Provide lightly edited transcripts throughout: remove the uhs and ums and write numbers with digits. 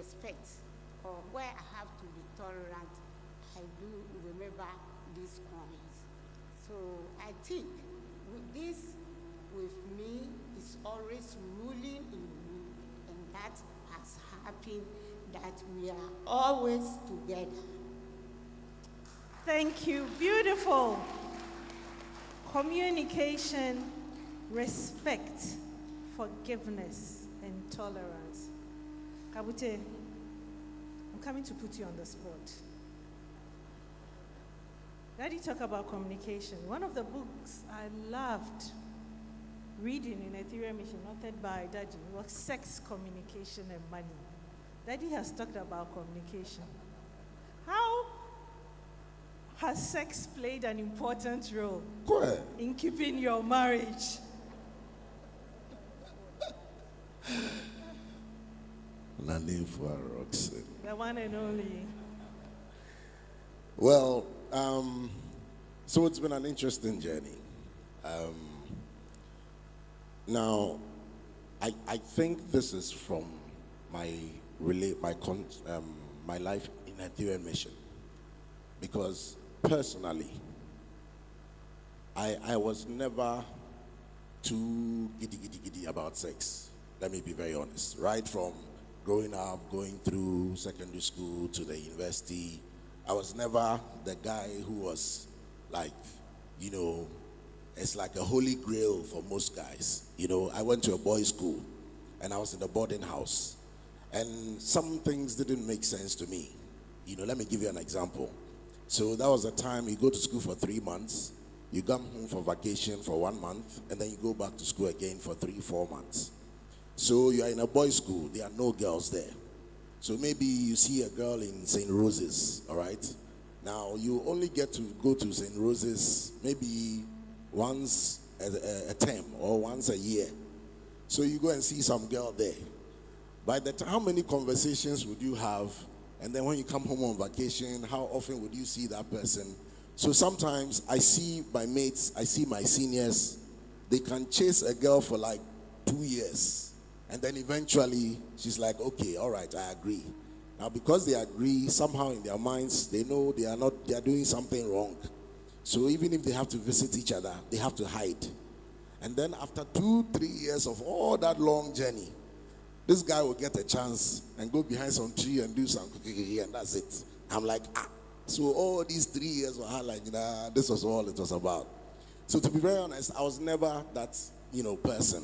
respect, or where I have to be tolerant, I do remember these coins. So I think this with me is always ruling in me, and that has happened that we are always together. Thank you. Beautiful. Communication, respect, forgiveness, and tolerance. Kabute, I'm coming to put you on the spot. Daddy talk about communication. One of the books I loved reading in Etherean Mission, authored by Daddy, was Sex, Communication, and Money. Daddy has talked about communication. How has sex played an important role in keeping your marriage? EFUA, ROCKSON. The one and only. Well, so it's been an interesting journey. Now, I think this is from my life in Etherean Mission, because personally, I was never too giddy about sex. Let me be very honest. Right from growing up, going through secondary school to the university, I was never the guy who was like, it's like a holy grail for most guys. I went to a boys' school and I was in a boarding house, and some things didn't make sense to me. Let me give you an example. So that was the time you go to school for 3 months, you come home for vacation for 1 month, and then you go back to school again for 3-4 months. So you are in a boys' school, there are no girls there. So maybe you see a girl in St. Rose's, all right? Now, you only get to go to St. Rose's maybe once a term or once a year. So you go and see some girl there. By the time, how many conversations would you have? And then when you come home on vacation, how often would you see that person? So sometimes I see my mates, I see my seniors, they can chase a girl for like 2 years. And then eventually she's like, okay, all right, I agree. Now because they agree, somehow in their minds, they know they are doing something wrong. So even if they have to visit each other, they have to hide. And then after 2-3 years of all that long journey, this guy will get a chance and go behind some tree and do some cooking, and that's it. I'm like, so all these 3 years were like, this was all it was about. So to be very honest, I was never that, person.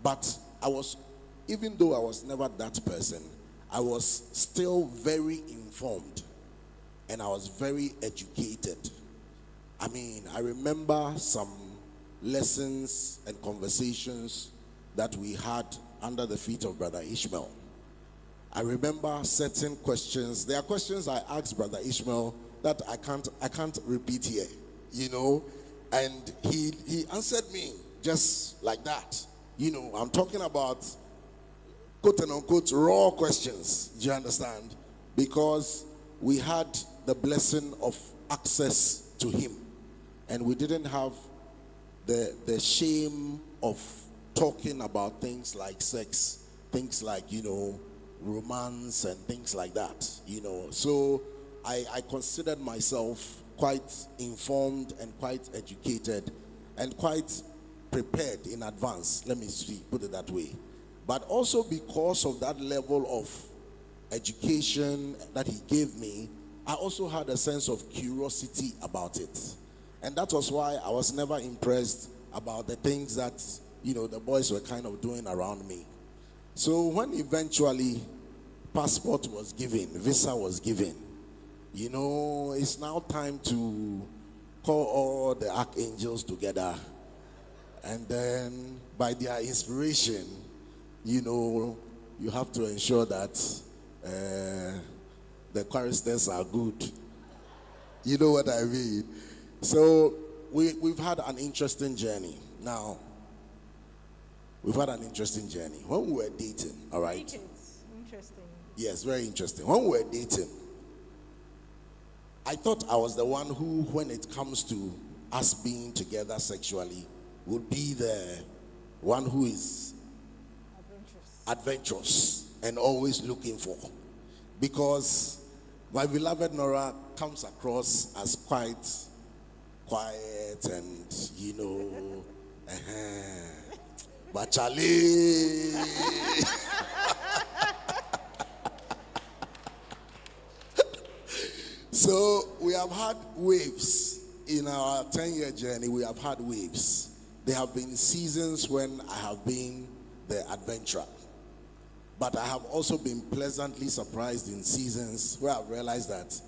But I was, even though I was never that person, I was still very informed and I was very educated. I remember some lessons and conversations that we had under the feet of Brother ISHMAEL. I remember certain questions. There are questions I asked Brother ISHMAEL that I can't repeat here, and he answered me just like that. I'm talking about quote and unquote raw questions. Do you understand? Because we had the blessing of access to him, and we didn't have the shame of talking about things like sex, things like, romance and things like that, So I considered myself quite informed and quite educated and quite prepared in advance, let me put it that way. But also because of that level of education that he gave me, I also had a sense of curiosity about it. And that was why I was never impressed about the things that, the boys were kind of doing around me. So when eventually passport was given, visa was given, it's now time to call all the archangels together. And then by their inspiration, you have to ensure that the choristers are good. You know what I mean? So we've had an interesting journey. Now, we've had an interesting journey. When we were dating, all right? Interesting. Yes, very interesting. When we were dating, I thought I was the one who, when it comes to us being together sexually, would be the one who is adventurous. and always looking for. Because my beloved Nora comes across as quite quiet and, but Charlie. So we have had waves in our 10-year journey. We have had waves. There have been seasons when I have been the adventurer, but I have also been pleasantly surprised in seasons where I've realized that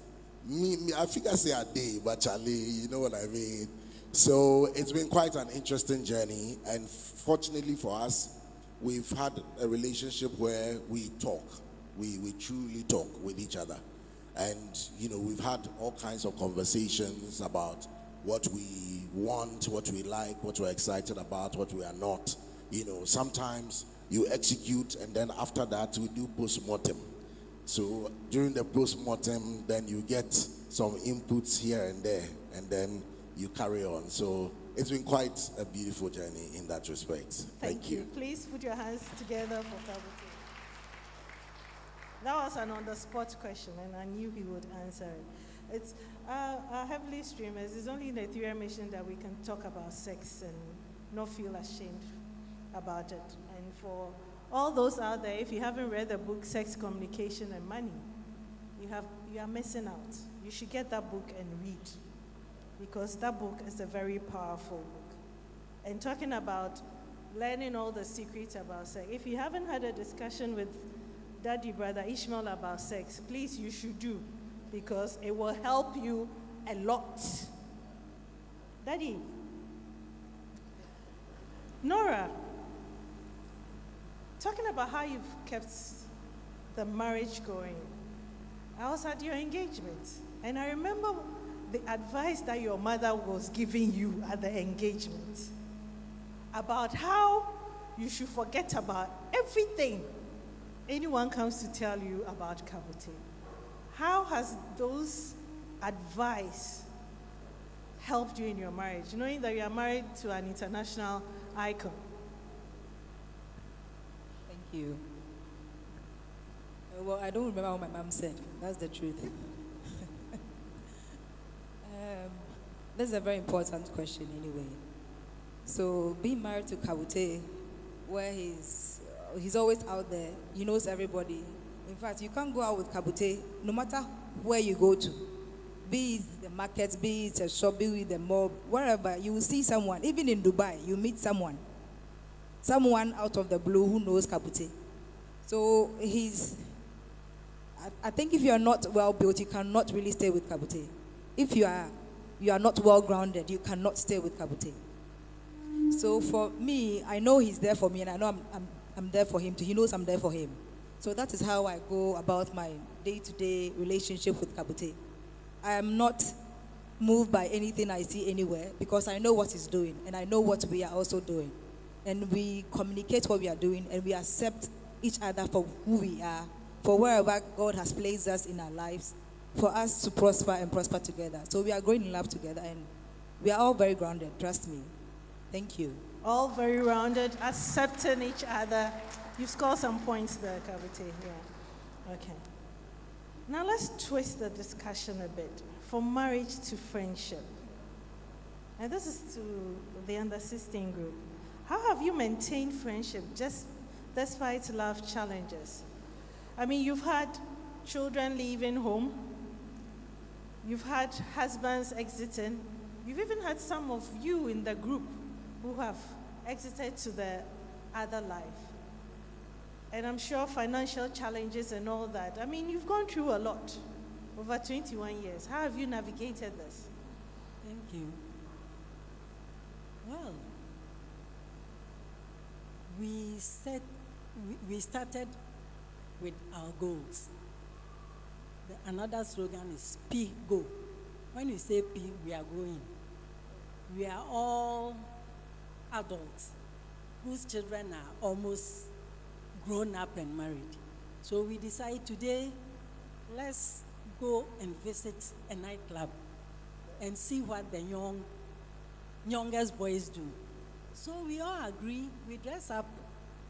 I think I say a day, but Charlie, you know what I mean. So it's been quite an interesting journey, and fortunately for us, we've had a relationship where we talk. We truly talk with each other. And, we've had all kinds of conversations about what we want, what we like, what we're excited about, what we are not. Sometimes you execute, and then after that, we do post-mortem. So during the post-mortem, then you get some inputs here and there, and then you carry on. So it's been quite a beautiful journey in that respect. Thank you. Please put your hands together for Kabute. That was an on-the-spot question, and I knew he would answer it. It's our heavenly streamers. It's only in the Ethereum mission that we can talk about sex and not feel ashamed about it. And for all those out there, if you haven't read the book Sex, Communication, and Money, you are missing out. You should get that book and read, because that book is a very powerful book. And talking about learning all the secrets about sex, if you haven't had a discussion with Daddy Brother ISHMAEL about sex, please, you should do, because it will help you a lot. Daddy, Nora, talking about how you've kept the marriage going, I was at your engagement, and I remember the advice that your mother was giving you at the engagement about how you should forget about everything anyone comes to tell you about Kabute. How has those advice helped you in your marriage, knowing that you are married to an international icon? Thank you. Well, I don't remember what my mom said. That's the truth. This is a very important question anyway. So being married to Kabute, where he's always out there, he knows everybody. In fact, you can't go out with Kabute no matter where you go to. Be it the market, be it a shop, be it the mall, wherever, you will see someone. Even in Dubai, you meet someone out of the blue who knows Kabute. So I think if you are not well built, you cannot really stay with Kabute. If you are not well grounded, you cannot stay with Kabute. So for me, I know he's there for me, and I know I'm there for him too. He knows I'm there for him. So that is how I go about my day-to-day relationship with Kabute. I am not moved by anything I see anywhere, because I know what he's doing, and I know what we are also doing. And we communicate what we are doing, and we accept each other for who we are, for wherever God has placed us in our lives, for us to prosper and prosper together. So we are growing in love together, and we are all very grounded, trust me. Thank you. All very rounded, accepting each other. You scored some points there, Kabute. Yeah. Okay. Now let's twist the discussion a bit. From marriage to friendship. And this is to the under 16 group. How have you maintained friendship just despite life challenges? I mean, you've had children leaving home. You've had husbands exiting. You've even had some of you in the group who have exited to the other life. And I'm sure financial challenges and all that. I mean, you've gone through a lot over 21 years. How have you navigated this? Thank you. Well, we started with our goals. Another slogan is P, go. When we say P, we are going. We are all adults whose children are almost grown up and married. So we decided today, let's go and visit a nightclub and see what the youngest boys do. So we all agree, we dress up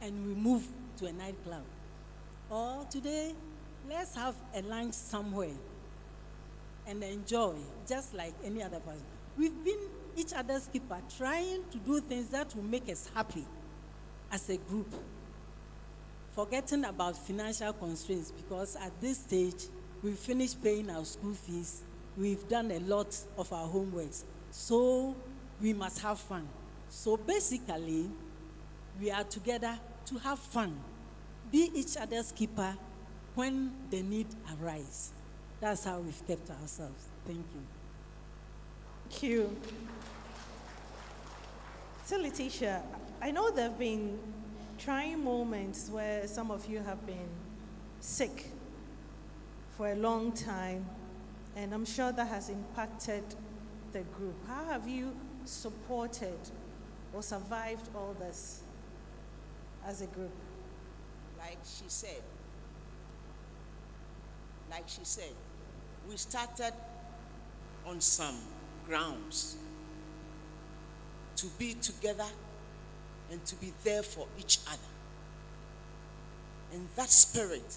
and we move to a nightclub. Or today, let's have a lunch somewhere and enjoy, just like any other person. We've been each other's keeper, trying to do things that will make us happy as a group, forgetting about financial constraints, because at this stage, we've finished paying our school fees, we've done a lot of our homeworks, so we must have fun. So basically, we are together to have fun, be each other's keeper when the need arises. That's how we've kept ourselves. Thank you. Thank you. So, Letitia, I know there have been trying moments where some of you have been sick for a long time, and I'm sure that has impacted the group. How have you supported or survived all this as a group? Like she said, we started on some grounds to be together and to be there for each other. And that spirit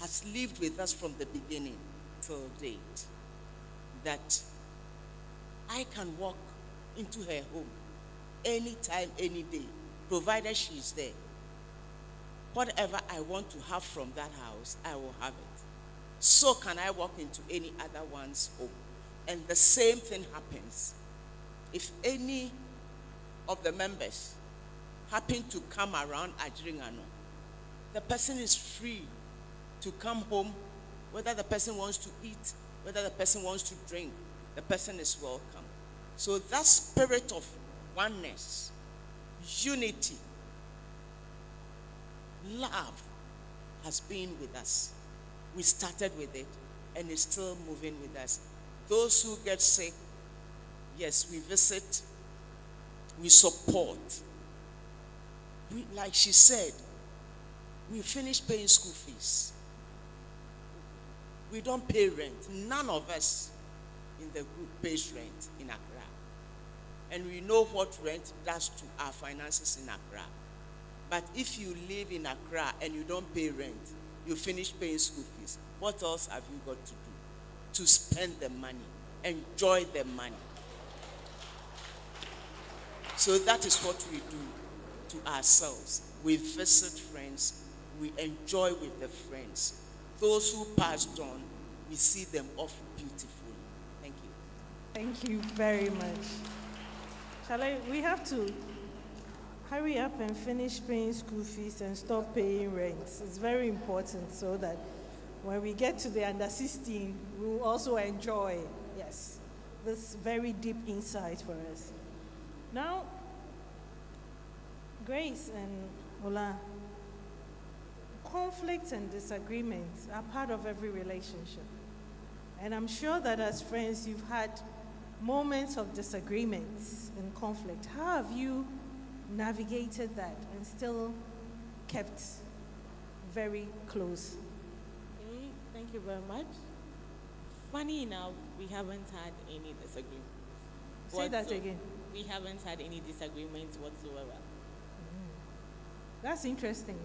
has lived with us from the beginning till date. That I can walk into her home anytime, any day, provided she's there. Whatever I want to have from that house, I will have it. So can I walk into any other one's home. And the same thing happens. If any of the members happen to come around Adringano, the person is free to come home, whether the person wants to eat, whether the person wants to drink, the person is welcome. So that spirit of oneness, unity, love has been with us. We started with it and it's still moving with us. Those who get sick, yes, we visit, we support. Like she said, we finished paying school fees. We don't pay rent. None of us in the group pays rent in Accra. And we know what rent does to our finances in Accra. But if you live in Accra and you don't pay rent, you finish paying school fees, what else have you got to do? To spend the money, enjoy the money. So that is what we do to ourselves. We visit friends, we enjoy with the friends. Those who passed on, we see them off beautifully. Thank you. Thank you very much. We have to hurry up and finish paying school fees and stop paying rent. It's very important so that when we get to the under 16, we will also enjoy, yes, this very deep insight for us. Now, Grace and Ola, conflicts and disagreements are part of every relationship. And I'm sure that as friends, you've had moments of disagreements and conflict. How have you navigated that and still kept very close? Okay, thank you very much. Funny enough, we haven't had any disagreements. Say that again. We haven't had any disagreements whatsoever. That's interesting.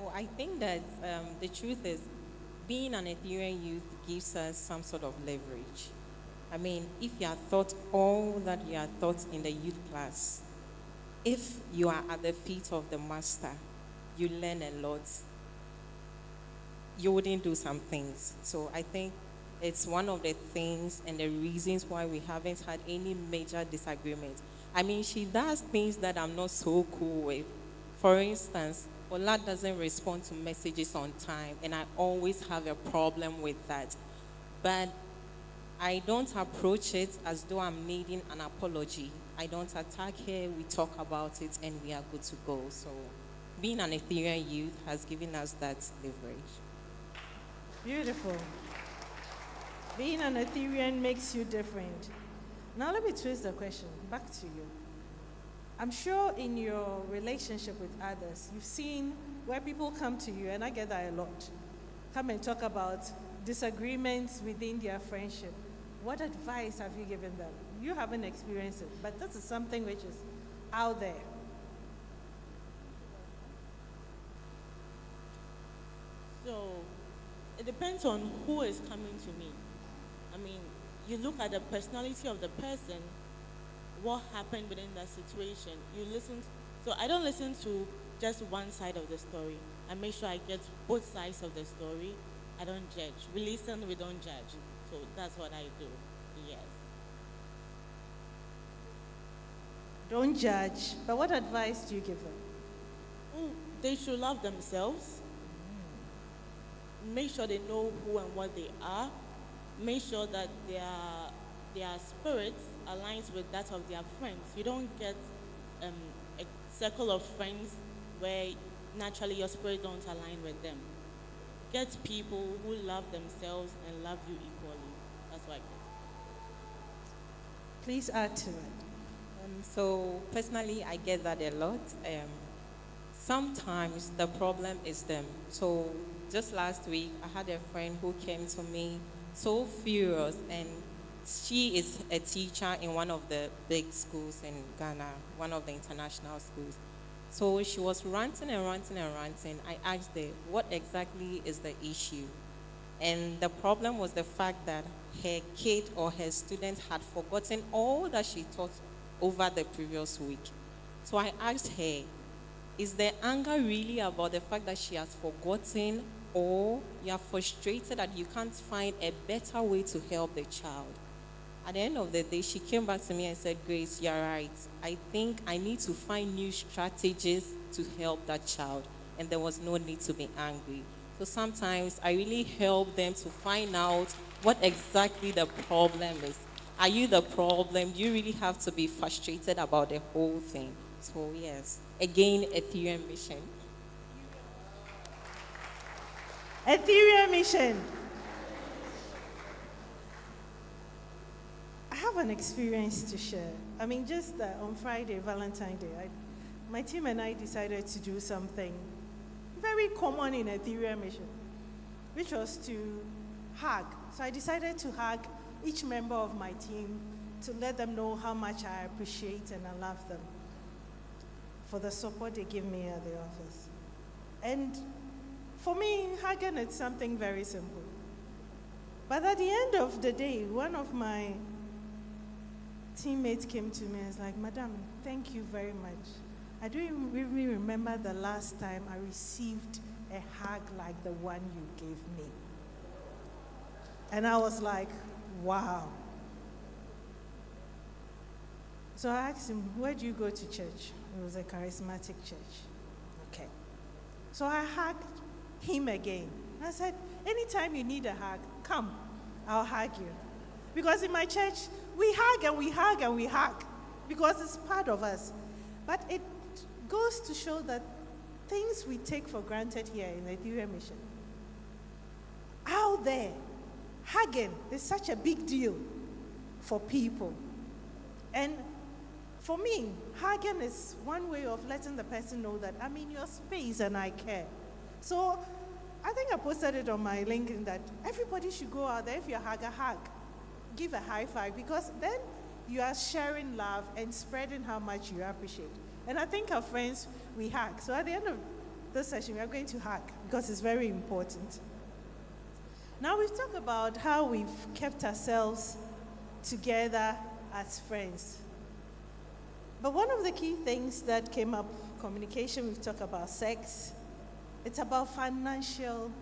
Oh, I think that the truth is, being an Etherean youth gives us some sort of leverage. I mean, if you are taught all that you are taught in the youth class, if you are at the feet of the master, you learn a lot. You wouldn't do some things. So I think it's one of the things and the reasons why we haven't had any major disagreements. I mean, she does things that I'm not so cool with. For instance, Ola doesn't respond to messages on time, and I always have a problem with that. But I don't approach it as though I'm needing an apology. I don't attack her, we talk about it, and we are good to go. So being an Etherean youth has given us that leverage. Beautiful. Being an Etherean makes you different. Now let me twist the question back to you. I'm sure in your relationship with others, you've seen where people come to you, and I get that a lot, come and talk about disagreements within their friendship. What advice have you given them? You haven't experienced it, but this is something which is out there. It depends on who is coming to me. I mean, you look at the personality of the person, what happened within that situation. You listen, so I don't listen to just one side of the story. I make sure I get both sides of the story. I don't judge. We listen, we don't judge. So that's what I do. Yes. Don't judge. But what advice do you give them? They should love themselves. Make sure they know who and what they are. Make sure that their spirit aligns with that of their friends. You don't get a circle of friends where naturally your spirit don't align with them. Get people who love themselves and love you equally. That's what I get. Please add to it. So personally, I get that a lot. Sometimes the problem is them. So just last week, I had a friend who came to me so furious, and she is a teacher in one of the big schools in Ghana, one of the international schools. So she was ranting and ranting and ranting. I asked her, what exactly is the issue? And the problem was the fact that her kid or her student had forgotten all that she taught over the previous week. So I asked her, is the anger really about the fact that she has forgotten, or you are frustrated that you can't find a better way to help the child? At the end of the day, she came back to me and said, Grace, you're right. I think I need to find new strategies to help that child. And there was no need to be angry. So sometimes I really help them to find out what exactly the problem is. Are you the problem? Do you really have to be frustrated about the whole thing? So yes, again, Etherean mission. Ethereum mission. I have an experience to share. I mean, just on Friday, Valentine's Day, my team and I decided to do something very common in Ethereum mission, which was to hug. So I decided to hug each member of my team to let them know how much I appreciate and I love them for the support they give me at the office. And for me, hugging is something very simple. But at the end of the day, one of my teammates came to me and was like, Madam, thank you very much. I don't really remember the last time I received a hug like the one you gave me. And I was like, wow. So I asked him, where do you go to church? It was a charismatic church. Okay. So I hugged him again. I said, anytime you need a hug, come, I'll hug you. Because in my church, we hug and we hug and we hug because it's part of us. But it goes to show that things we take for granted here in the Ethereum mission, out there, hugging is such a big deal for people. And for me, hugging is one way of letting the person know that I'm in your space and I care. So I think I posted it on my LinkedIn that everybody should go out there. If you hug, a hug. Give a high five, because then you are sharing love and spreading how much you appreciate. And I think our friends, we hug. So at the end of this session, we are going to hug because it's very important. Now we've talked about how we've kept ourselves together as friends. But one of the key things that came up, communication, we've talked about sex, it's about financial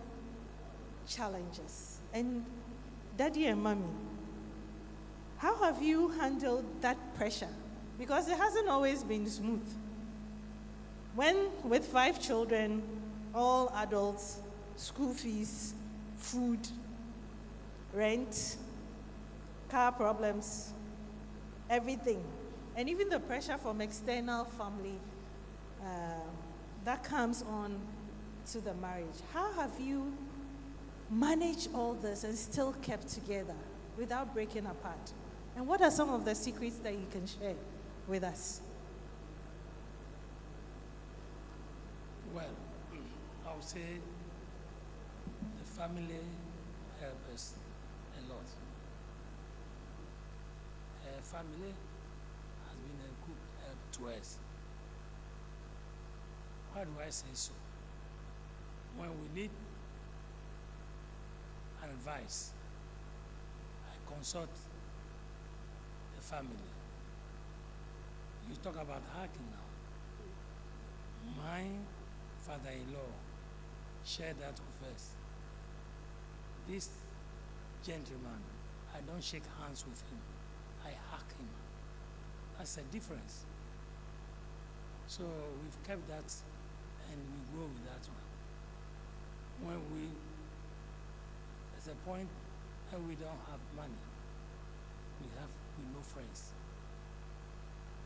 challenges. And Daddy and Mommy, how have you handled that pressure? Because it hasn't always been smooth. When with 5 children, all adults, school fees, food, rent, car problems, everything, and even the pressure from external family that comes on to the marriage. How have you managed all this and still kept together without breaking apart? And what are some of the secrets that you can share with us? Well, I would say the family helps us a lot. Her family has been a good help to us. Why do I say so? When we need advice, I consult the family. You talk about hacking now. My father-in-law shared that with us. This gentleman, I don't shake hands with him. I hack him. That's the difference. So we've kept that and we go with that one. There's a point when we don't have money, we know friends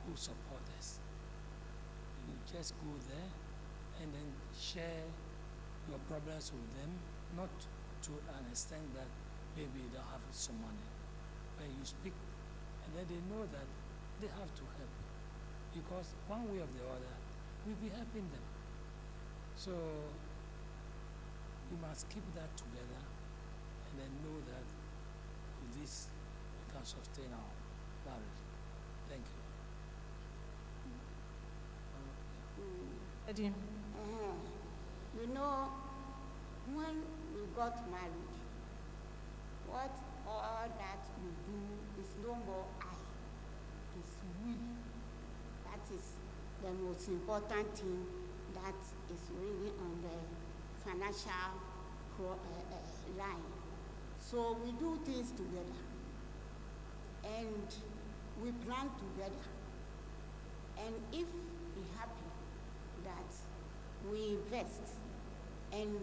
who support us. You just go there and then share your problems with them, not to an extent that maybe you don't have some money. But you speak, and then they know that they have to help. Because one way or the other, we'll be helping them. So we must keep that together and then know that with this we can sustain our marriage. Thank you. Eddie. You know, when we got married, what all that we do is no more I, it's we. That is the most important thing that is really on the financial line. So we do things together and we plan together. And if we're happy that we invest and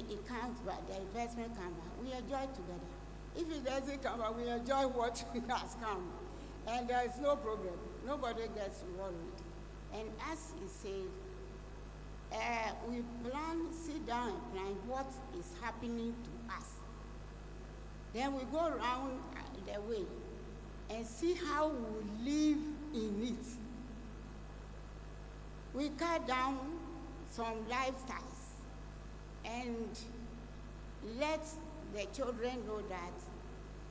it comes back, the investment comes back, we enjoy together. If it doesn't come back, we enjoy what has come. And there is no problem. Nobody gets worried. And as he said, we sit down and plan what is happening to us. Then we go around the way and see how we live in it. We cut down some lifestyles and let the children know that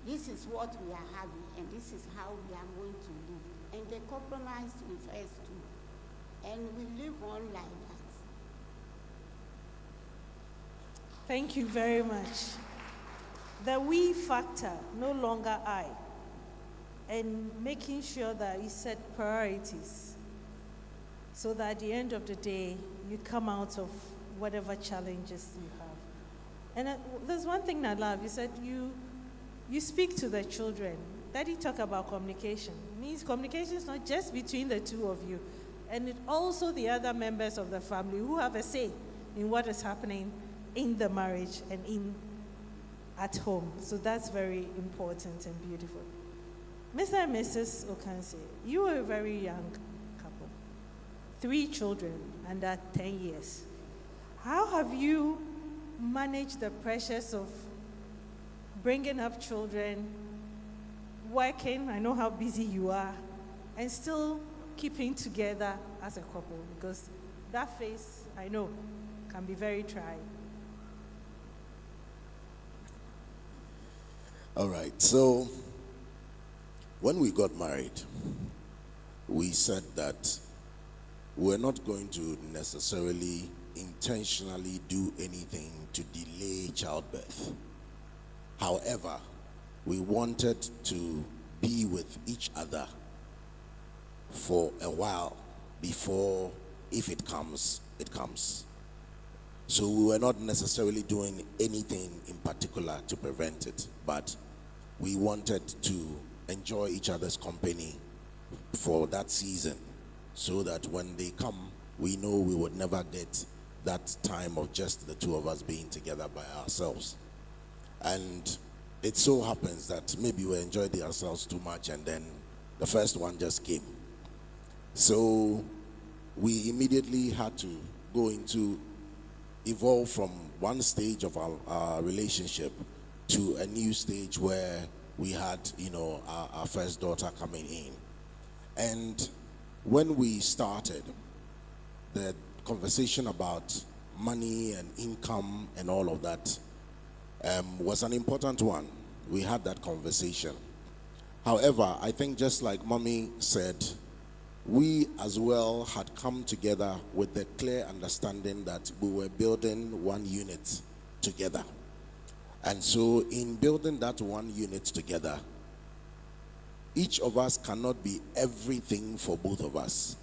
this is what we are having and this is how we are going to live. And they compromise with us too. And we live on like that. Thank you very much. The we factor, no longer I, and making sure that you set priorities so that at the end of the day, you come out of whatever challenges you have. And there's one thing I love. You said you speak to the children. Daddy talk about communication. It means communication is not just between the two of you, and it also the other members of the family who have a say in what is happening in the marriage and at home. So that's very important and beautiful. Mr. and Mrs. OCANSEY'S, you were a very young couple. 3 children under 10 years. How have you managed the pressures of bringing up children, working, I know how busy you are, and still keeping together as a couple? Because that phase, I know, can be very trying. All right, so when we got married, we said that we're not going to necessarily intentionally do anything to delay childbirth. However, we wanted to be with each other for a while before, if it comes, it comes. So we were not necessarily doing anything in particular to prevent it, but we wanted to enjoy each other's company for that season so that when they come, we know we would never get that time of just the two of us being together by ourselves. And it so happens that maybe we enjoyed ourselves too much and then the first one just came. So we immediately had to go into evolve from one stage of our relationship to a new stage where we had, our first daughter coming in. And when we started, the conversation about money and income and all of that was an important one. We had that conversation. However, I think just like Mommy said, we as well had come together with the clear understanding that we were building one unit together. And so in building that one unit together, each of us cannot be everything for both of us.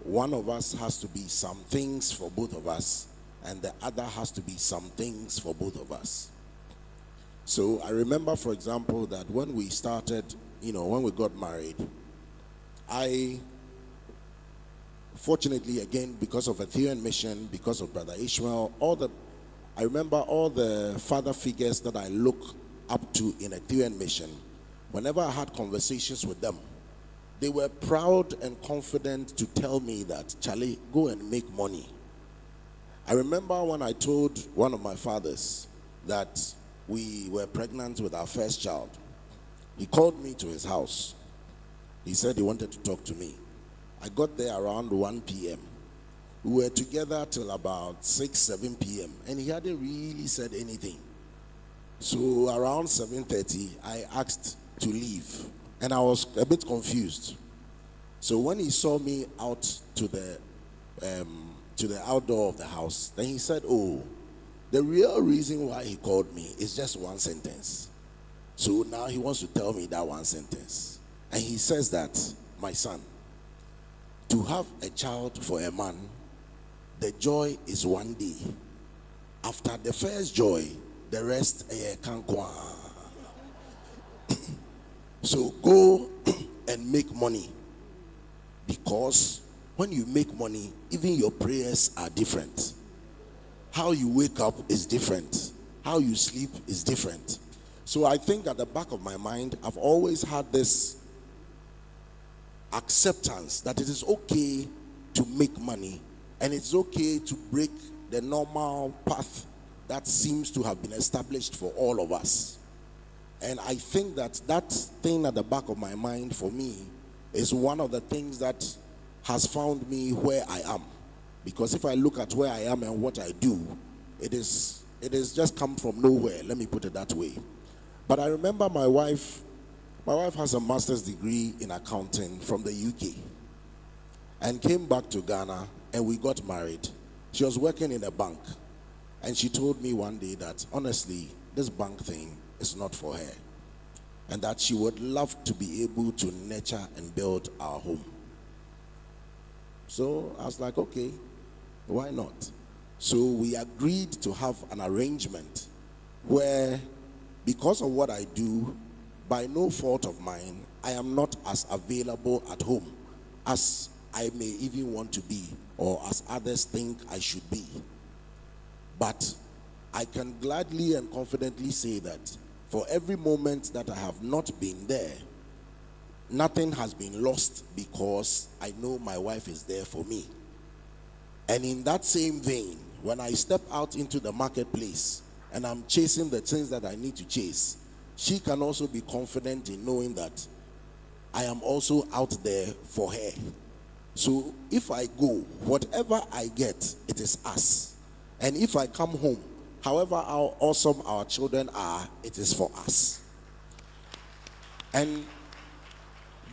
One of us has to be some things for both of us, and the other has to be some things for both of us. So I remember, for example, that when we started, when we got married, fortunately, again, because of Etherean mission, because of Brother ISHMAEL, I remember all the father figures that I look up to in Etherean mission. Whenever I had conversations with them, they were proud and confident to tell me that, Charlie, go and make money. I remember when I told one of my fathers that we were pregnant with our first child. He called me to his house. He said he wanted to talk to me. I got there around 1 p.m. We were together till about 6, 7 p.m. and he hadn't really said anything. So around 7:30, I asked to leave, and I was a bit confused. So when he saw me out to the outdoor of the house, then he said, "Oh, the real reason why he called me is just one sentence. So now he wants to tell me that one sentence." And he says that, "My son, to have a child for a man, the joy is one day. After the first joy, the rest can't go on. So go and make money. Because when you make money, even your prayers are different. How you wake up is different. How you sleep is different." So I think at the back of my mind, I've always had this acceptance that it is okay to make money, and it's okay to break the normal path that seems to have been established for all of us. And I think that thing at the back of my mind for me is one of the things that has found me where I am. Because if I look at where I am and what I do, it is just come from nowhere, let me put it that way. But I remember my wife has a master's degree in accounting from the UK and came back to Ghana, and we got married. She was working in a bank, and she told me one day that honestly, this bank thing is not for her, and that she would love to be able to nurture and build our home. So I was like, okay, why not? So we agreed to have an arrangement where, because of what I do, by no fault of mine, I am not as available at home as I may even want to be, or as others think I should be. But I can gladly and confidently say that for every moment that I have not been there, nothing has been lost, because I know my wife is there for me. And in that same vein, when I step out into the marketplace and I'm chasing the things that I need to chase, she can also be confident in knowing that I am also out there for her. So if I go, whatever I get, it is us. And if I come home, however how awesome our children are, it is for us. And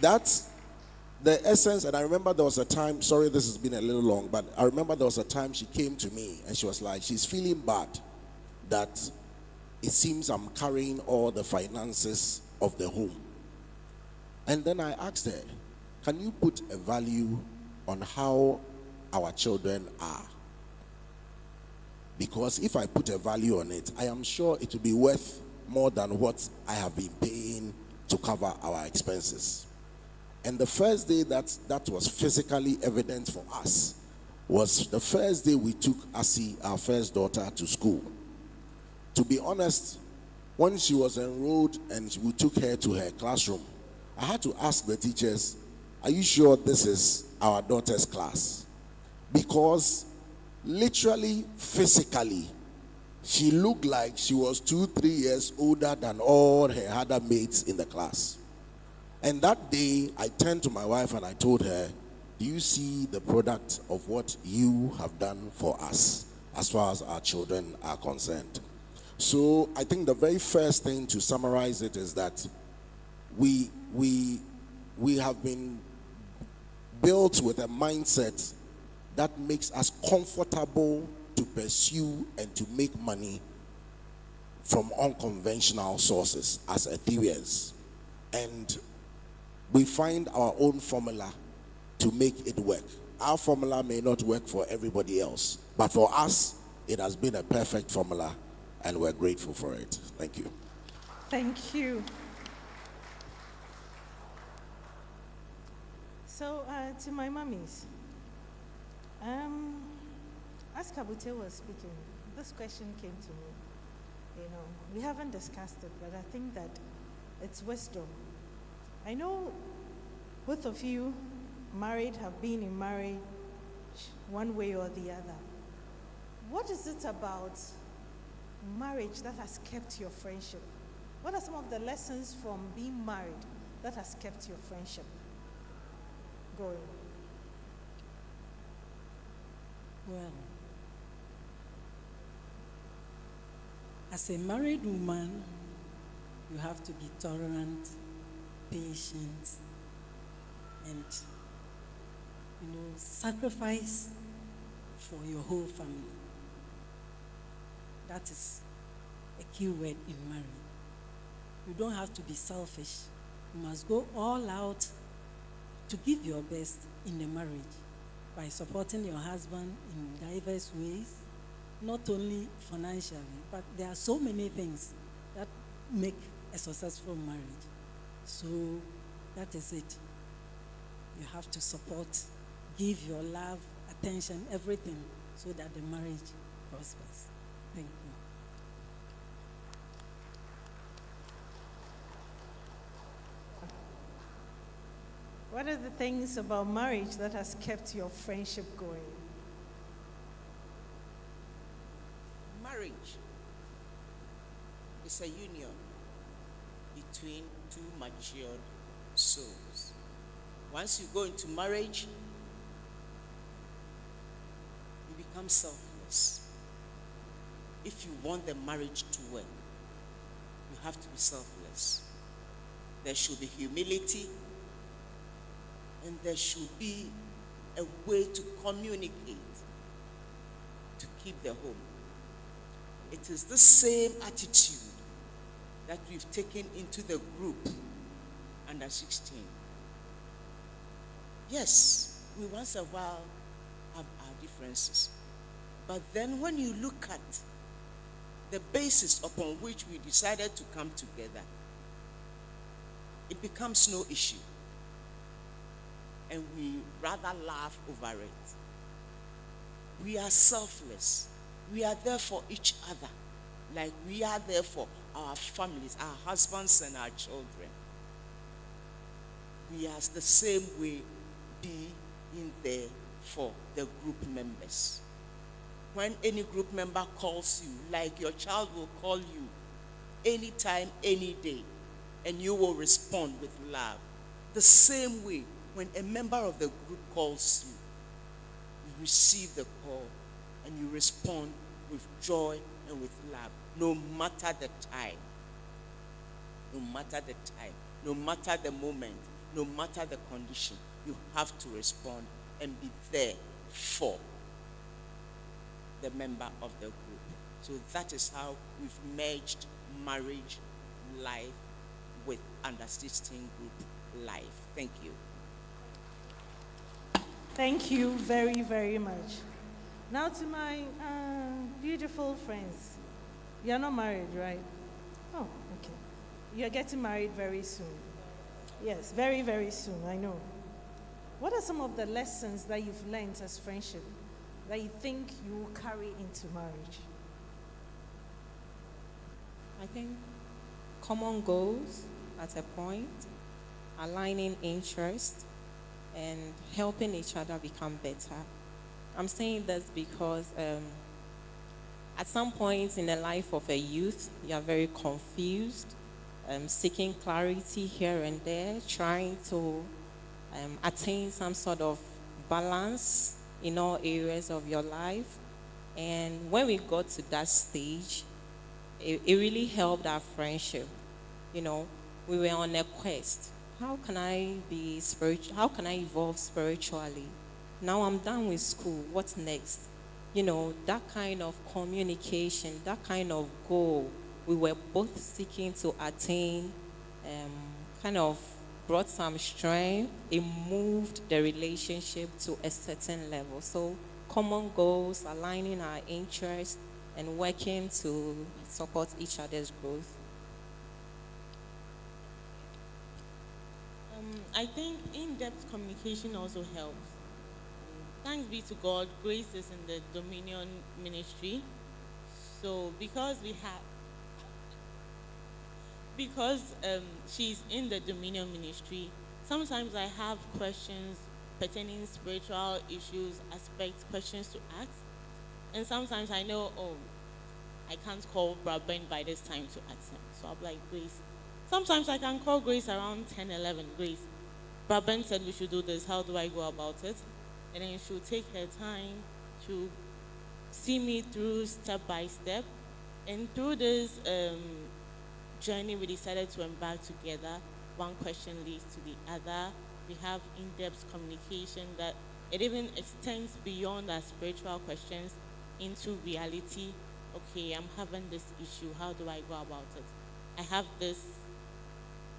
that's the essence. And I remember there was a time, sorry this has been a little long, but I remember there was a time she came to me and she was like, she's feeling bad that it seems I'm carrying all the finances of the home. And then I asked her, can you put a value on how our children are? Because if I put a value on it, I am sure it will be worth more than what I have been paying to cover our expenses. And the first day that was physically evident for us was the first day we took Asi, our first daughter, to school. To be honest, when she was enrolled and we took her to her classroom, I had to ask the teachers, are you sure this is our daughter's class? Because literally, physically, she looked like she was 2-3 years older than all her other mates in the class. And that day, I turned to my wife and I told her, do you see the product of what you have done for us as far as our children are concerned? So I think the very first thing to summarize it is that we have been built with a mindset that makes us comfortable to pursue and to make money from unconventional sources as Ethereans, and we find our own formula to make it work. Our formula may not work for everybody else, but for us, it has been a perfect formula, and we're grateful for it. Thank you. Thank you. So, to my mummies, as Kabute was speaking, this question came to me. You know, we haven't discussed it, but I think that it's wisdom. I know both of you married, have been in marriage one way or the other. What is it about marriage that has kept your friendship? What are some of the lessons from being married that has kept your friendship going? Well, as a married woman, you have to be tolerant, patient, and, sacrifice for your whole family. That is a key word in marriage. You don't have to be selfish. You must go all out to give your best in the marriage by supporting your husband in diverse ways, not only financially, but there are so many things that make a successful marriage. So that is it. You have to support, give your love, attention, everything, so that the marriage prospers. Thank you. What are the things about marriage that has kept your friendship going? Marriage is a union between two matured souls. Once you go into marriage, you become selfless. If you want the marriage to work, you have to be selfless. There should be humility, and there should be a way to communicate to keep the home. It is the same attitude that we've taken into the group under 16. Yes, we once a while have our differences. But then when you look at the basis upon which we decided to come together, it becomes no issue. And we rather laugh over it. We are selfless. We are there for each other, like we are there for our families, our husbands and our children. We are the same way being there for the group members. When any group member calls you, like your child will call you anytime, any day, and you will respond with love. The same way, when a member of the group calls you, you receive the call and you respond with joy and with love, no matter the time. No matter the time, no matter the moment, no matter the condition, you have to respond and be there for the member of the group. So that is how we've merged marriage life with under 16 group life. Thank you. Thank you very, very much. Now to my beautiful friends. You're not married, right? Oh, okay. You're getting married very soon. Yes, very, very soon, I know. What are some of the lessons that you've learned as friendship that you think you will carry into marriage? I think common goals at a point, aligning interest, and helping each other become better. I'm saying this because at some point in the life of a youth, you are very confused, seeking clarity here and there, trying to attain some sort of balance in all areas of your life. And when we got to that stage, it really helped our friendship. You know, we were on a quest. How can I be spiritual? How can I evolve spiritually? Now I'm done with school. What's next? You know, that kind of communication, that kind of goal we were both seeking to attain, kind of brought some strength. It moved the relationship to a certain level. So common goals, aligning our interests, and working to support each other's growth. I think in-depth communication also helps. Thanks be to God, Grace is in the Dominion ministry. So because she's in the Dominion ministry, sometimes I have questions pertaining spiritual issues, aspects, questions to ask. And sometimes I know, I can't call Braben by this time to ask him. So I'm like, Grace. Sometimes I can call Grace around 10, 11. Grace, Braben said we should do this. How do I go about it? And then she'll take her time to see me through step by step. And through this journey, we decided to embark together. One question leads to the other. We have in-depth communication that it even extends beyond our spiritual questions into reality. Okay, I'm having this issue. How do I go about it? I have this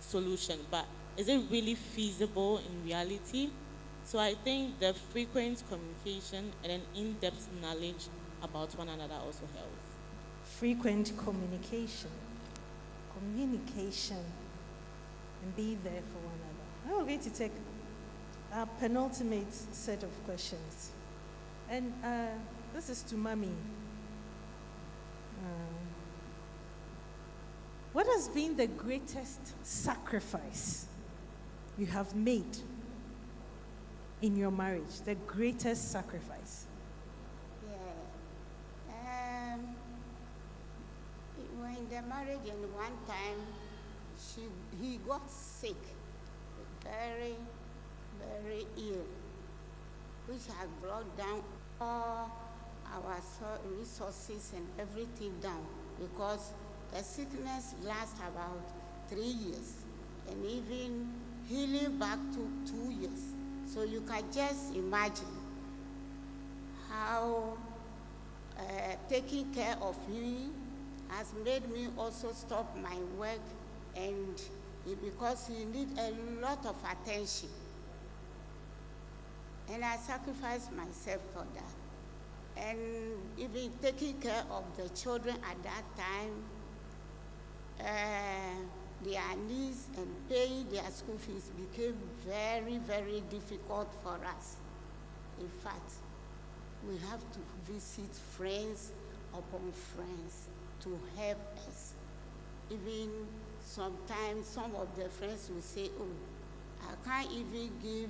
solution, but is it really feasible in reality? So I think the frequent communication and an in-depth knowledge about one another also helps. Frequent communication, and be there for one another. Now we're going to take our penultimate set of questions. And this is to Mami. What has been the greatest sacrifice you have made in your marriage? The greatest sacrifice? Yeah. We were in the marriage, and one time he got sick, very, very ill, which had brought down all our resources and everything down, because the sickness lasts about 3 years, and even healing back to 2 years. So you can just imagine how taking care of him has made me also stop my work, and because he needs a lot of attention. And I sacrificed myself for that. And even taking care of the children at that time, their needs and paying their school fees became very, very difficult for us. In fact, we have to visit friends upon friends to help us. Even sometimes some of the friends will say, I can't even give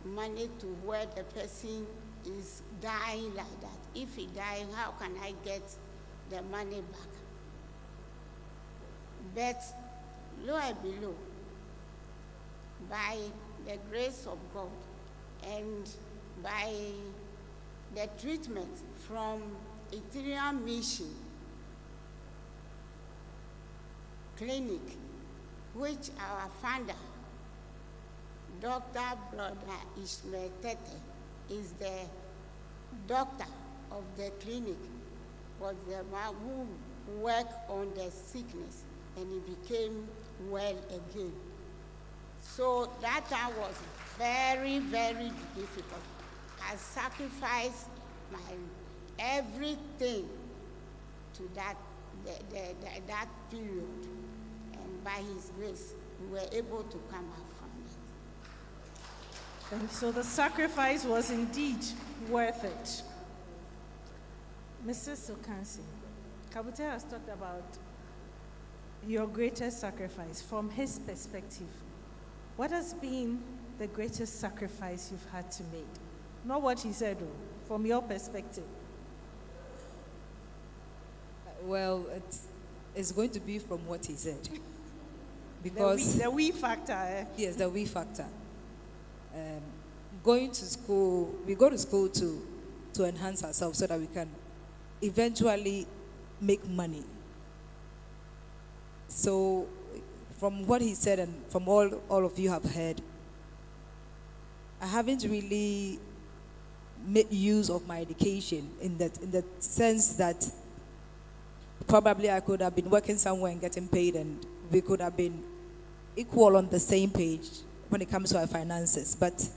money to where the person is dying like that. If he dies, how can I get the money back? But lo and below, by the grace of God and by the treatment from Etherean Mission Clinic, which our founder, Dr. Brother ISHMAEL TETTEH, is the doctor of the clinic, was the one who worked on the sickness, and he became well again. So that time was very, very difficult. I sacrificed my everything to that period, and by His grace, we were able to come out from it. And so the sacrifice was indeed worth it. Mrs. Okansey, Kabute has talked about your greatest sacrifice from his perspective. What has been the greatest sacrifice you've had to make? Not what he said, from your perspective. Well, it's going to be from what he said. Because the we factor, eh? Yes, the we factor. Going to school, we go to school to enhance ourselves so that we can eventually make money. So from what he said and from all of you have heard, I haven't really made use of my education in the sense that probably I could have been working somewhere and getting paid, and we could have been equal on the same page when it comes to our finances. But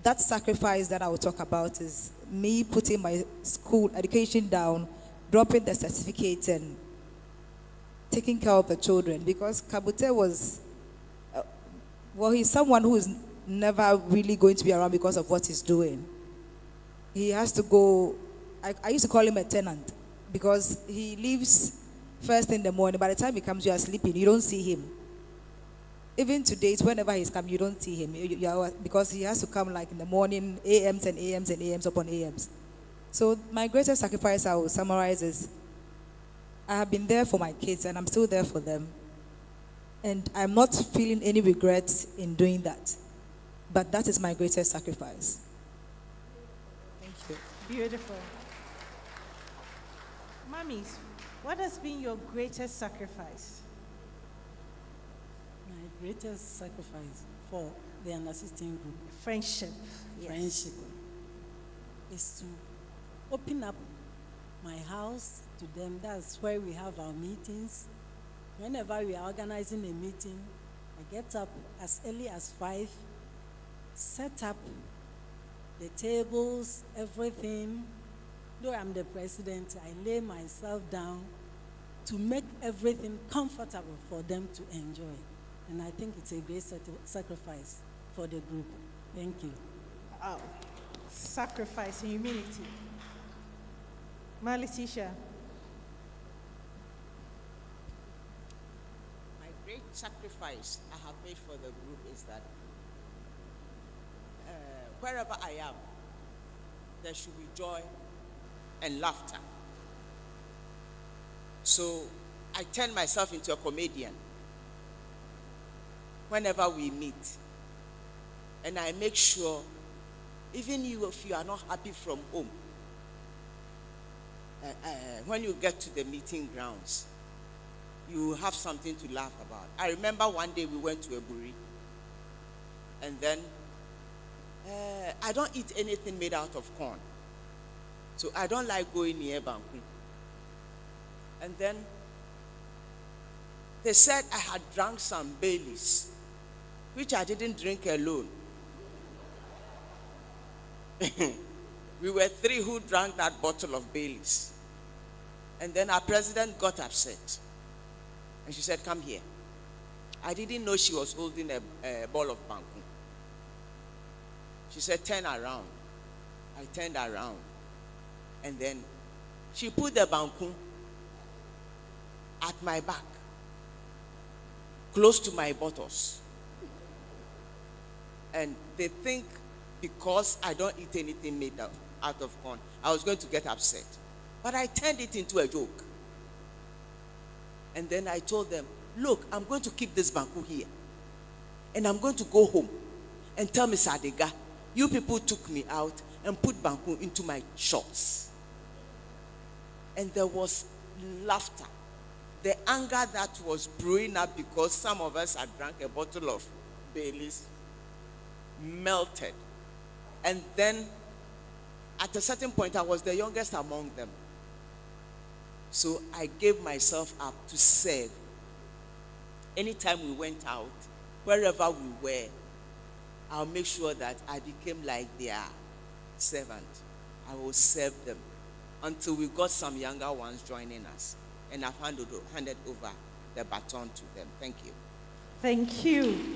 that sacrifice that I will talk about is me putting my school education down, dropping the certificate, and taking care of the children. Because Kabute was, well, he's someone who is never really going to be around because of what he's doing. He has to go, I used to call him a tenant, because he leaves first in the morning. By the time he comes, you are sleeping, you don't see him. Even today, whenever he's come, you don't see him, because he has to come like in the morning, AMs and AMs and AMs upon AMs. So my greatest sacrifice, I will summarize, is I have been there for my kids, and I'm still there for them. And I'm not feeling any regrets in doing that. But that is my greatest sacrifice. Thank you. Beautiful. Mummies, what has been your greatest sacrifice? My greatest sacrifice for the under-16 group, Friendship. Yes. friendship, is to open up my house to them. That's where we have our meetings. Whenever we are organizing a meeting, I get up as early as 5, set up the tables, everything. Though I'm the president, I lay myself down to make everything comfortable for them to enjoy. And I think it's a great sacrifice for the group. Thank you. Oh, sacrifice and humility. Malitisha. My great sacrifice I have made for the group is that wherever I am, there should be joy and laughter. So I turn myself into a comedian whenever we meet. And I make sure, even you, if you are not happy from home, when you get to the meeting grounds, you have something to laugh about. I remember one day we went to a brewery, and then I don't eat anything made out of corn. So I don't like going near Banku. And then they said I had drunk some Baileys, which I didn't drink alone. We were 3 who drank that bottle of Baileys. And then our president got upset. And she said, "Come here." I didn't know she was holding a ball of Banku. She said, "Turn around." I turned around. And then she put the Banku at my back, close to my bottles. And they think because I don't eat anything made out of corn, I was going to get upset. But I turned it into a joke. And then I told them, "Look, I'm going to keep this Banku here. And I'm going to go home and tell Miss Adega, you people took me out and put Banku into my shorts." And there was laughter. The anger that was brewing up because some of us had drank a bottle of Baileys melted. And then at a certain point, I was the youngest among them. So I gave myself up to serve. Anytime we went out, wherever we were, I'll make sure that I became like their servant. I will serve them until we got some younger ones joining us. And I've handed over the baton to them. Thank you. Thank you.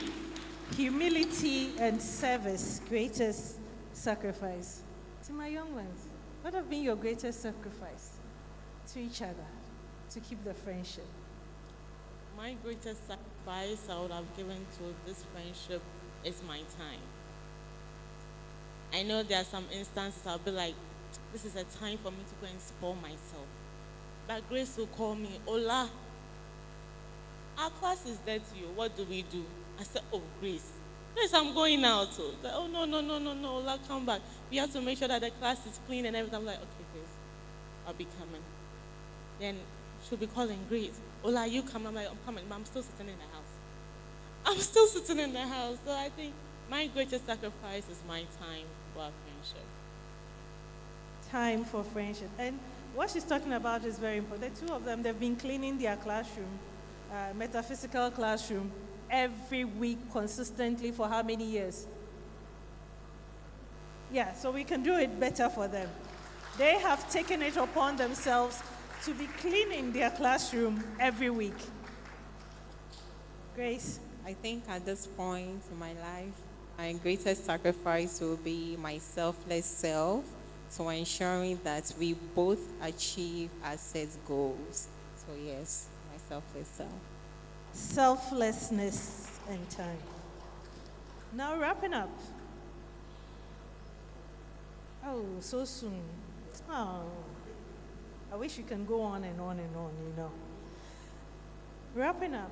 Humility and service, greatest sacrifice. To my young ones, what have been your greatest sacrifice to each other to keep the friendship? My greatest sacrifice I would have given to this friendship is my time. I know there are some instances I'll be like, this is a time for me to go and spoil myself. But Grace will call me, "Ola, our class is there to you. What do we do?" I said, "Oh, Grace, I'm going out." So, "Oh, no, Ola, come back. We have to make sure that the class is clean and everything." I'm like, "Okay, Grace, I'll be coming." Then she'll be calling, "Grace, Ola, you come?" I'm like, "I'm coming, but I'm still sitting in the house. So I think my greatest sacrifice is my time for our friendship. time for friendship. And what she's talking about is very important. The two of them, they've been cleaning their classroom, metaphysical classroom, every week consistently for how many years? Yeah, so we can do it better for them. They have taken it upon themselves to be cleaning their classroom every week. Grace? I think at this point in my life, my greatest sacrifice will be my selfless self, so ensuring that we both achieve our set goals. So yes, my selfless self. Selflessness and time. Now wrapping up. Oh, so soon. Oh, I wish you can go on and on and on, you know. Wrapping up.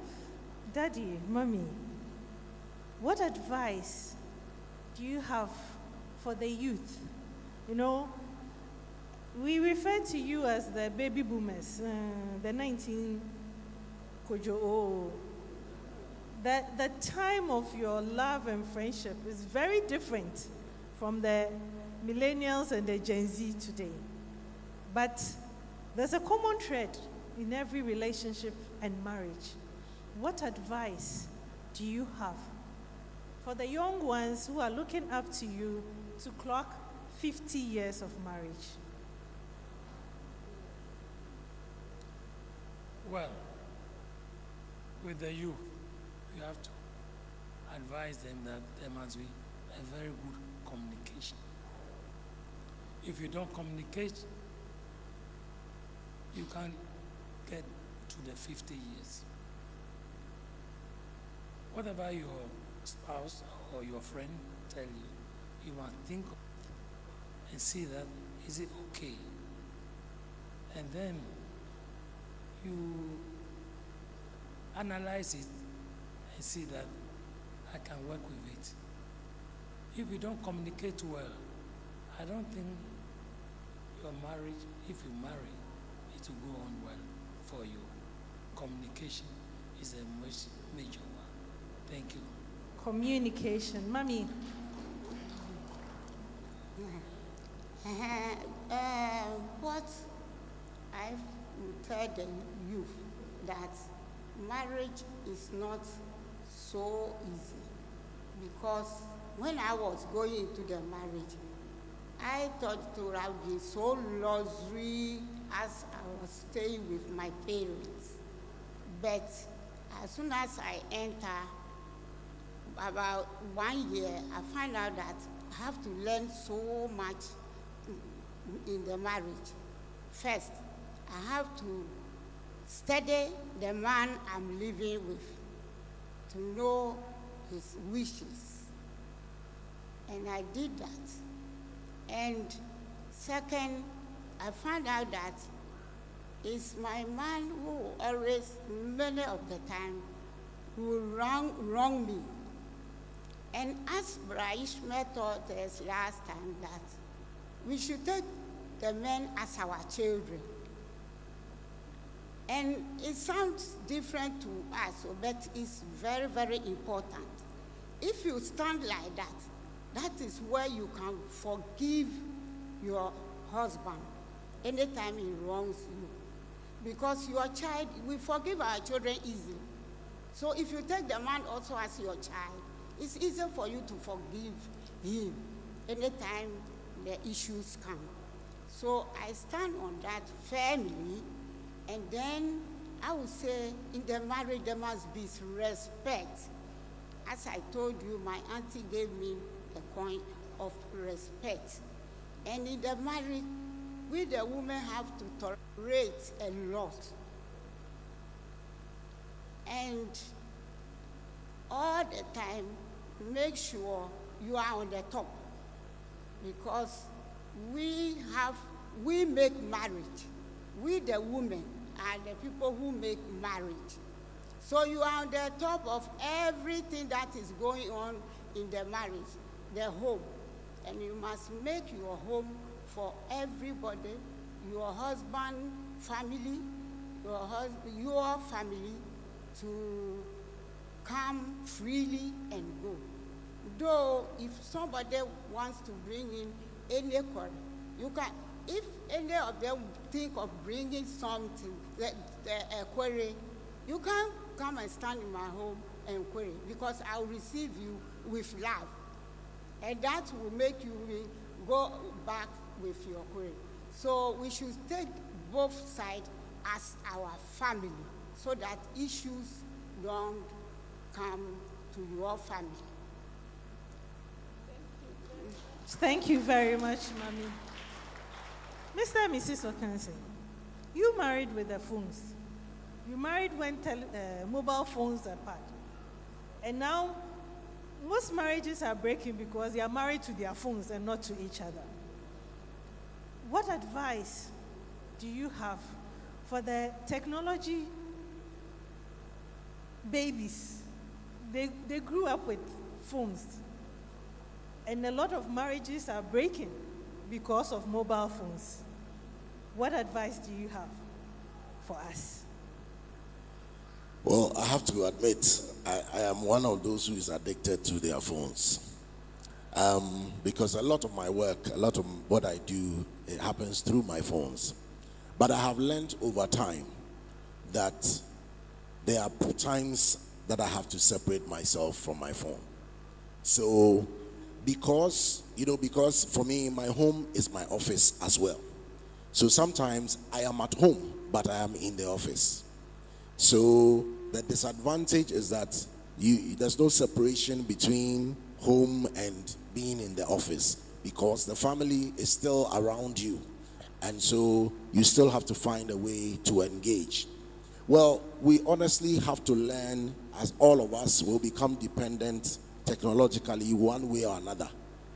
Daddy, Mommy, what advice do you have for the youth? You know, we refer to you as the baby boomers, the 19 Kojo. The time of your love and friendship is very different from the millennials and the Gen Z today. But there's a common thread in every relationship and marriage. What advice do you have for the young ones who are looking up to you to clock 50 years of marriage? Well, with the youth, you have to advise them that there must be a very good communication. If you don't communicate, you can't get to the 50 years. Whatever your spouse or your friend tell you, you must think of it and see that, is it okay? And then you analyze it and see that I can work with it. If you don't communicate well, I don't think your marriage, if you marry, it will go on well for you. Communication is a major one. Thank you. Communication. Mommy. What I've told the youth, that marriage is not so easy, because when I was going into the marriage, I thought it would have been so luxury as I was staying with my parents. But as soon as I enter, about 1 year, I find out that I have to learn so much in the marriage. First, I have to study the man I'm living with, to know his wishes. And I did that. And second, I found out that it's my man who always, many of the time, will wrong me. And as ISHMAEL taught us last time, that we should take the men as our children. And it sounds different to us, but it's very, very important. If you stand like that, that is where you can forgive your husband anytime he wrongs you. Because your child, we forgive our children easily. So if you take the man also as your child, it's easier for you to forgive him anytime the issues come. So I stand on that firmly, and then I would say in the marriage there must be respect. As I told you, my auntie gave me the coin of respect. And in the marriage, we the women have to tolerate a lot. And all the time, make sure you are on the top, because we make marriage. We the women are the people who make marriage. So you are on the top of everything that is going on in the marriage, the home. And you must make your home for everybody, your husband, family, your family, to come freely and go. Though if somebody wants to bring in any quarrel, you can, if any of them think of bringing something, a query, you can come and stand in my home and query, because I will receive you with love. And that will make you go back with your query. So we should take both sides as our family, so that issues don't come to your family. Thank you very much, Mommy. Mr. and Mrs. OCANSEY'S, you married with the phones. You married when mobile phones are part. And now, most marriages are breaking because they are married to their phones and not to each other. What advice do you have for the technology babies? They grew up with phones. And a lot of marriages are breaking because of mobile phones. What advice do you have for us? Well, I have to admit, I am one of those who is addicted to their phones. Because a lot of my work, a lot of what I do, it happens through my phones. But I have learned over time that there are times that I have to separate myself from my phone. So, because for me, my home is my office as well. So sometimes I am at home, but I am in the office. So the disadvantage is that there's no separation between home and being in the office, because the family is still around you. And so you still have to find a way to engage. Well, we honestly have to learn, as all of us will become dependent technologically one way or another.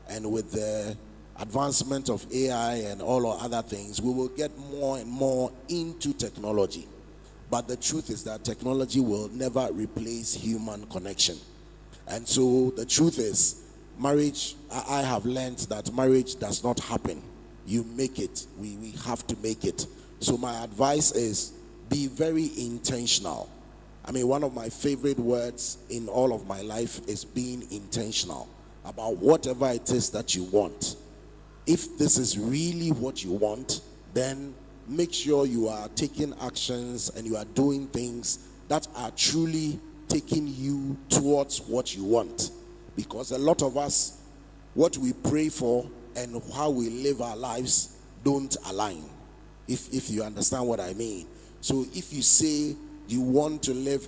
And with the advancement of AI and all other things, we will get more and more into technology. But the truth is that technology will never replace human connection. And so the truth is, marriage, I have learned that marriage does not happen. You make it. We have to make it. So my advice is, be very intentional. I mean, one of my favorite words in all of my life is being intentional about whatever it is that you want. If this is really what you want, then make sure you are taking actions and you are doing things that are truly taking you towards what you want. Because a lot of us, what we pray for and how we live our lives don't align, if you understand what I mean. So if you say you want to live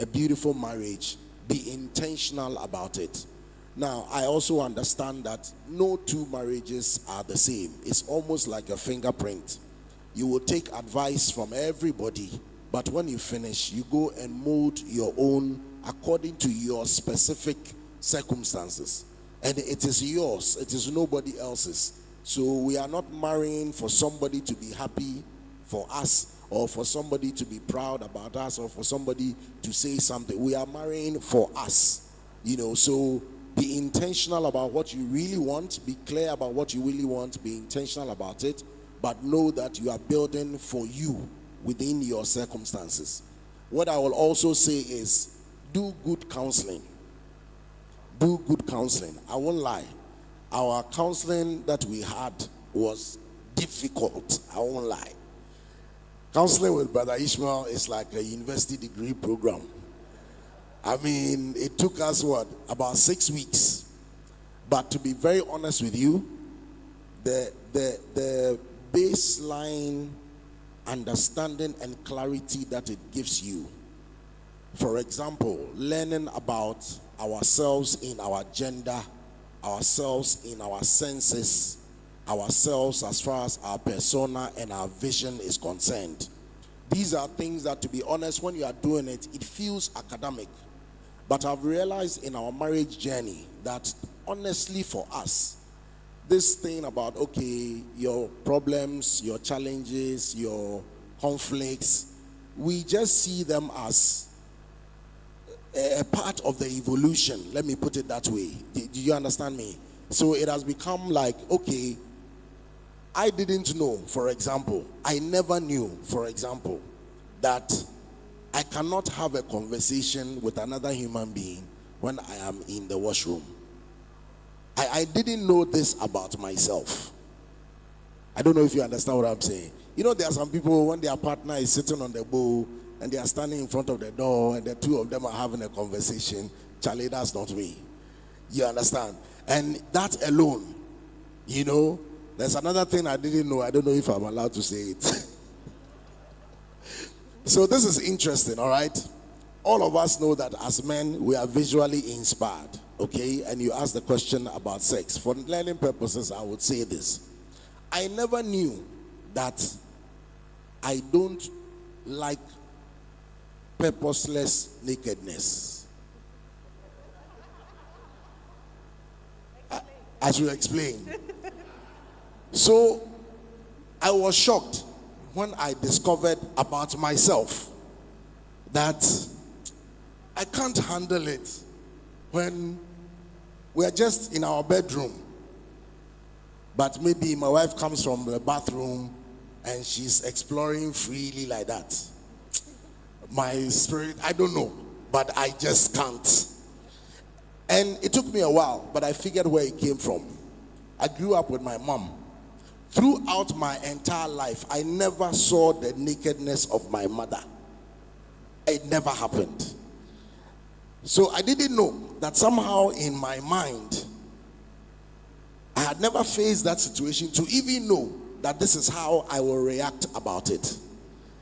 a beautiful marriage, be intentional about it. Now, I also understand that no two marriages are the same. It's almost like a fingerprint. You will take advice from everybody, but when you finish, you go and mold your own according to your specific circumstances. And it is yours, it is nobody else's. So we are not marrying for somebody to be happy for us, or for somebody to be proud about us, or for somebody to say something. We are marrying for us, so be intentional about what you really want, be clear about what you really want, be intentional about it, but know that you are building for you within your circumstances. What I will also say is, do good counseling. Do good counseling. I won't lie. Our counseling that we had was difficult. I won't lie. Counseling with Brother ISHMAEL is like a university degree program. I mean, it took us, about 6 weeks. But to be very honest with you, the baseline understanding and clarity that it gives you, for example, learning about ourselves in our gender, ourselves in our senses, ourselves as far as our persona and our vision is concerned. These are things that, to be honest, when you are doing it, it feels academic. But I've realized in our marriage journey that, honestly, for us, this thing about, okay, your problems, your challenges, your conflicts, we just see them as a part of the evolution. Let me put it that way. Do you understand me? So it has become like, okay, I didn't know, for example, I never knew, for example, that I cannot have a conversation with another human being when I am in the washroom. I didn't know this about myself. I don't know if you understand what I'm saying. You know, there are some people, when their partner is sitting on the bowl and they are standing in front of the door and the two of them are having a conversation. Charlie, that's not me. You understand? And that alone, you know, there's another thing I didn't know. I don't know if I'm allowed to say it. So this is interesting, all right? All of us know that as men, we are visually inspired, okay? And you ask the question about sex. For learning purposes, I would say this. I never knew that I don't like purposeless nakedness. I should explain. So I was shocked when I discovered about myself that I can't handle it when we are just in our bedroom, but maybe my wife comes from the bathroom and she's exploring freely like that. My spirit, I don't know, but I just can't. And it took me a while, but I figured where it came from. I grew up with my mom. Throughout my entire life, I never saw the nakedness of my mother. It never happened. So I didn't know that somehow in my mind, I had never faced that situation to even know that this is how I will react about it.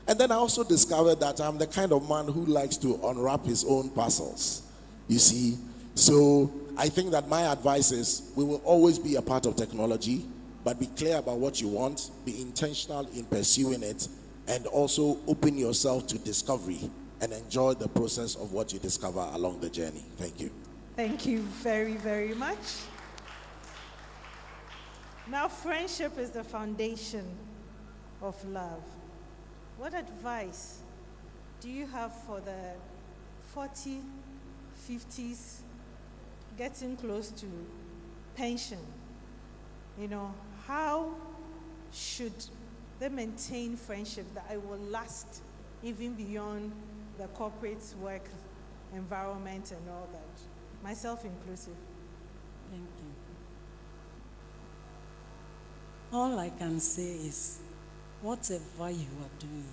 And then I also discovered that I'm the kind of man who likes to unwrap his own parcels. You see? So I think that my advice is we will always be a part of technology, but be clear about what you want, be intentional in pursuing it, and also open yourself to discovery and enjoy the process of what you discover along the journey. Thank you. Thank you very, very much. Now, friendship is the foundation of love. What advice do you have for the 40, 50s, getting close to pension? You know, how should they maintain friendship that it will last even beyond the corporate work environment and all that, myself inclusive? Thank you. All I can say is, whatever you are doing,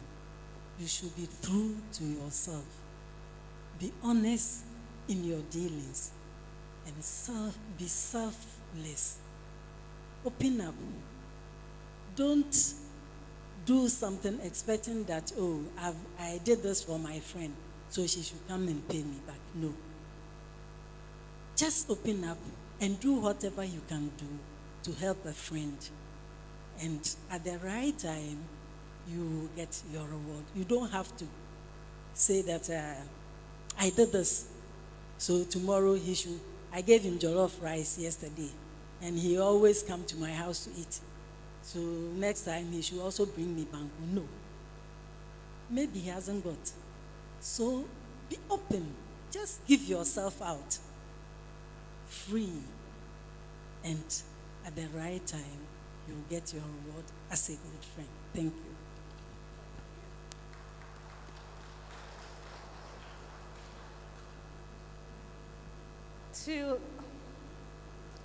you should be true to yourself. Be honest in your dealings and be selfless. Open up. Don't do something expecting that, oh, I did this for my friend, so she should come and pay me back. No. Just open up and do whatever you can do to help a friend. And at the right time, you get your reward. You don't have to say that I did this, so tomorrow he should. I gave him jollof rice yesterday, and he always come to my house to eat. So next time he should also bring me banku. No. Maybe he hasn't got. So be open. Just give yourself out. Free. And at the right time, you'll get your reward as a good friend. Thank you. To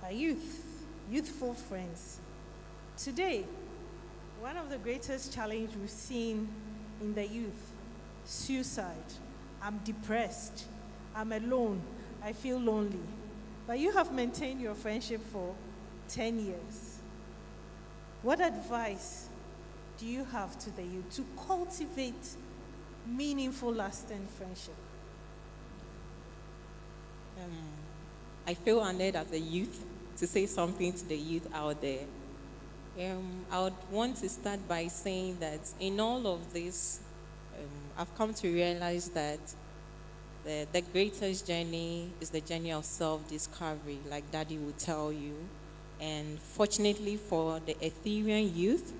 our youthful friends, today, one of the greatest challenges we've seen in the youth, suicide. I'm depressed. I'm alone. I feel lonely. But you have maintained your friendship for 10 years. What advice do you have to the youth to cultivate meaningful, lasting friendship? I feel honored as a youth to say something to the youth out there. I would want to start by saying that in all of this, I've come to realize that the greatest journey is the journey of self-discovery, like Daddy would tell you. And fortunately for the Etherean youth,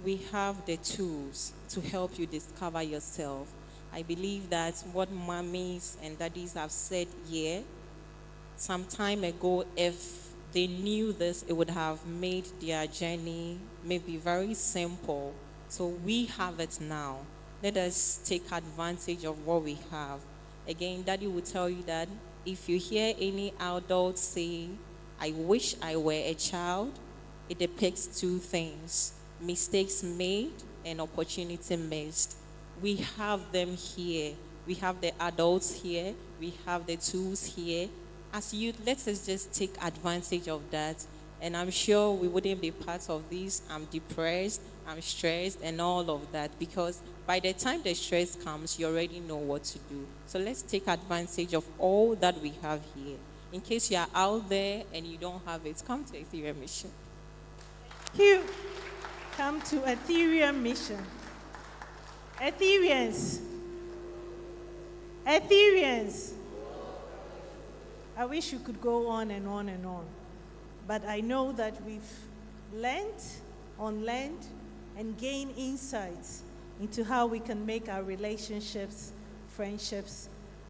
we have the tools to help you discover yourself. I believe that what mommies and daddies have said here, some time ago, if they knew this, it would have made their journey maybe very simple. So we have it now. Let us take advantage of what we have. Again, Daddy will tell you that if you hear any adult say, I wish I were a child, it depicts two things. mistakes made and opportunity missed. We have them here. We have the adults here. We have the tools here. As youth, let us just take advantage of that. And I'm sure we wouldn't be part of this. I'm depressed, I'm stressed, and all of that. Because by the time the stress comes, you already know what to do. So let's take advantage of all that we have here. In case you are out there and you don't have it, come to Ethereum Mission. You come to Ethereum Mission. Ethereans. Ethereans. I wish we could go on and on and on. But I know that we've learned, unlearned, and gained insights into how we can make our relationships, friendships,